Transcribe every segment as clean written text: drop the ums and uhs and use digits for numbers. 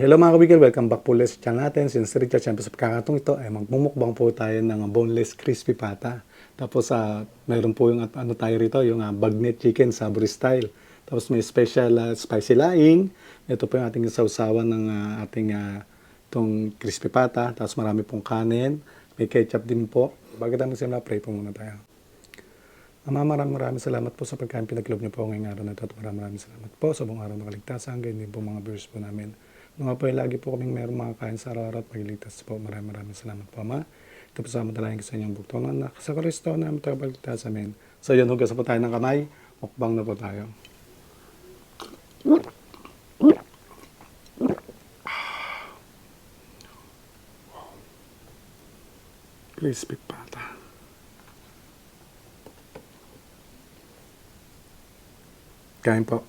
Hello mga kabigil, welcome back po ulit sa channel natin. Since Richard, siyempre sa pagkakatong ito ay magmumukbang po tayo ng boneless crispy pata. Tapos mayroon po yung ano tayo rito, yung bagnet chicken saburi style. Tapos may special spicy laing. Ito po yung ating sausawan ng ating itong crispy pata. Tapos marami pong kanin. May ketchup din po. Bago tayo magsimula, pray po muna tayo. Ama, maraming salamat po sa pagkain pinaglob niyo po ngayong araw na ito at maraming salamat po sa buong araw ng kaligtasan. Ganyan din po mga viewers po namin. Mga po lagi po kaming mayroong mga kain sa araw-araw at magliligtas po. Maraming salamat po, Ama. Ito po sa amin sa inyong bugtong na sa Kristo na amin tayo pagligtas. Amen. So yun, hugas po tayo ng kamay. Mukbang na po tayo. Crispy pata. Kain po.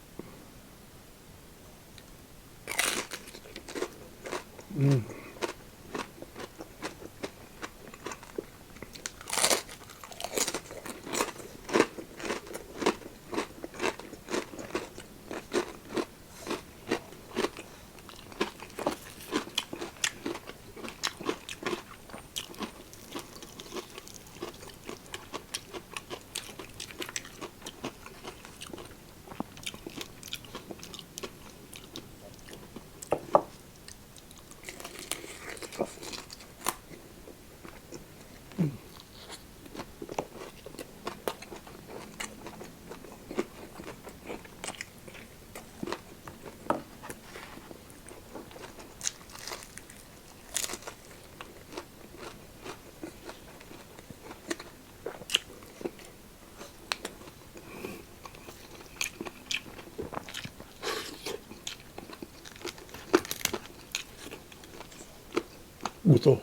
Buto.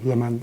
Laman.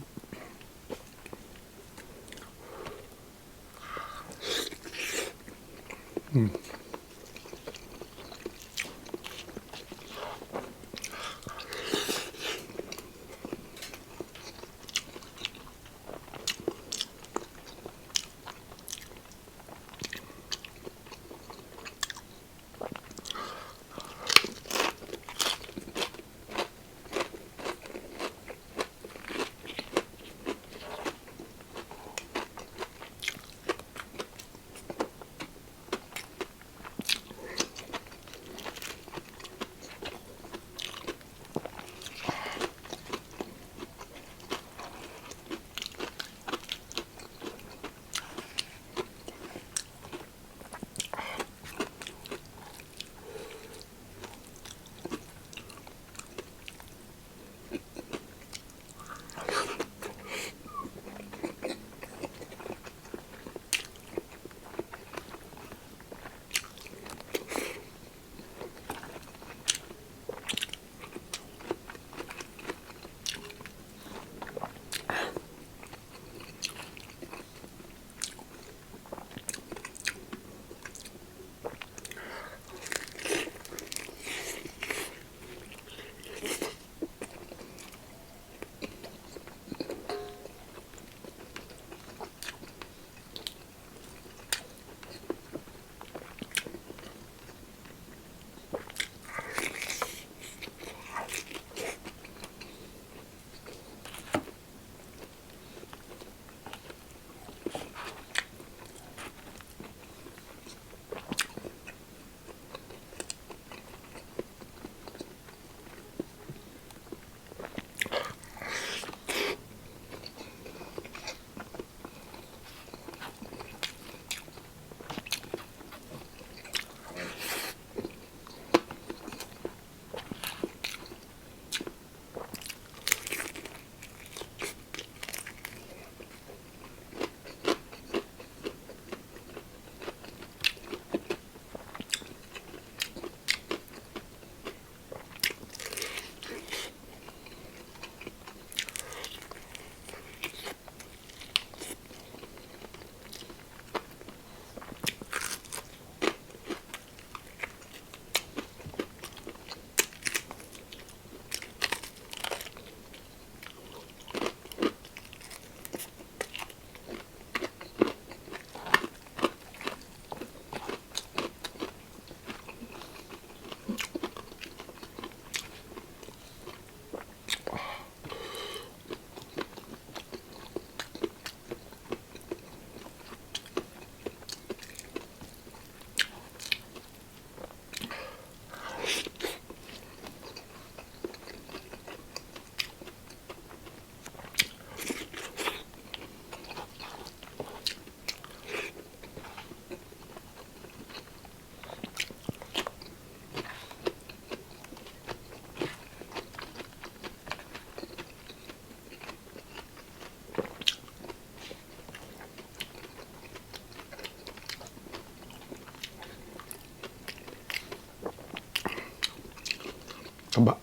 Taba.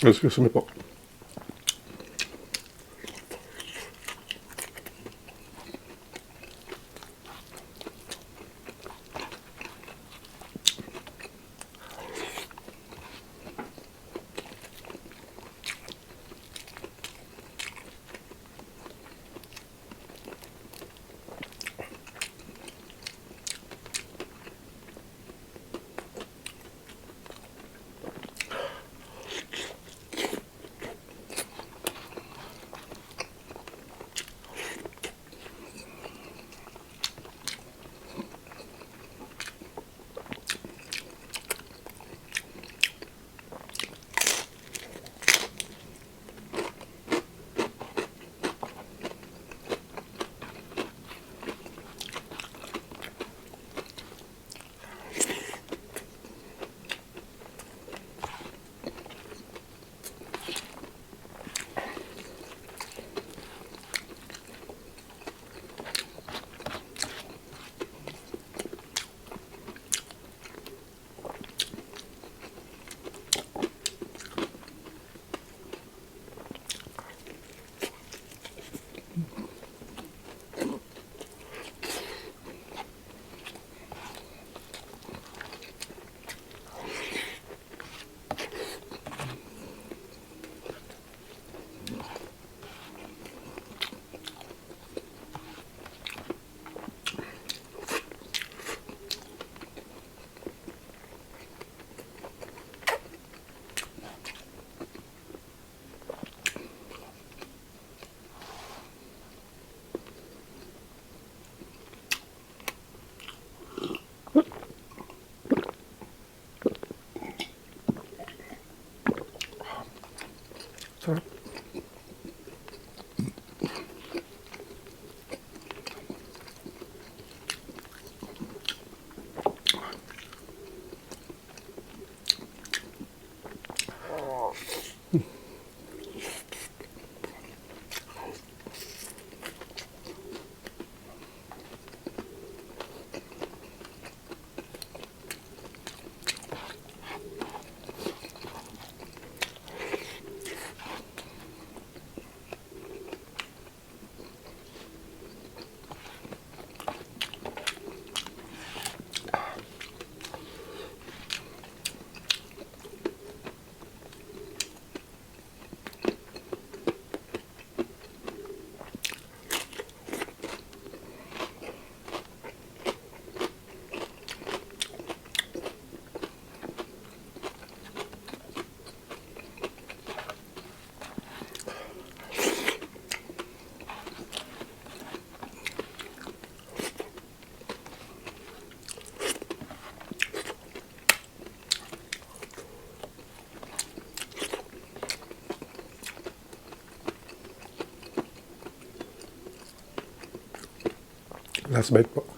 Excuse me po. Sarap. Last bite po.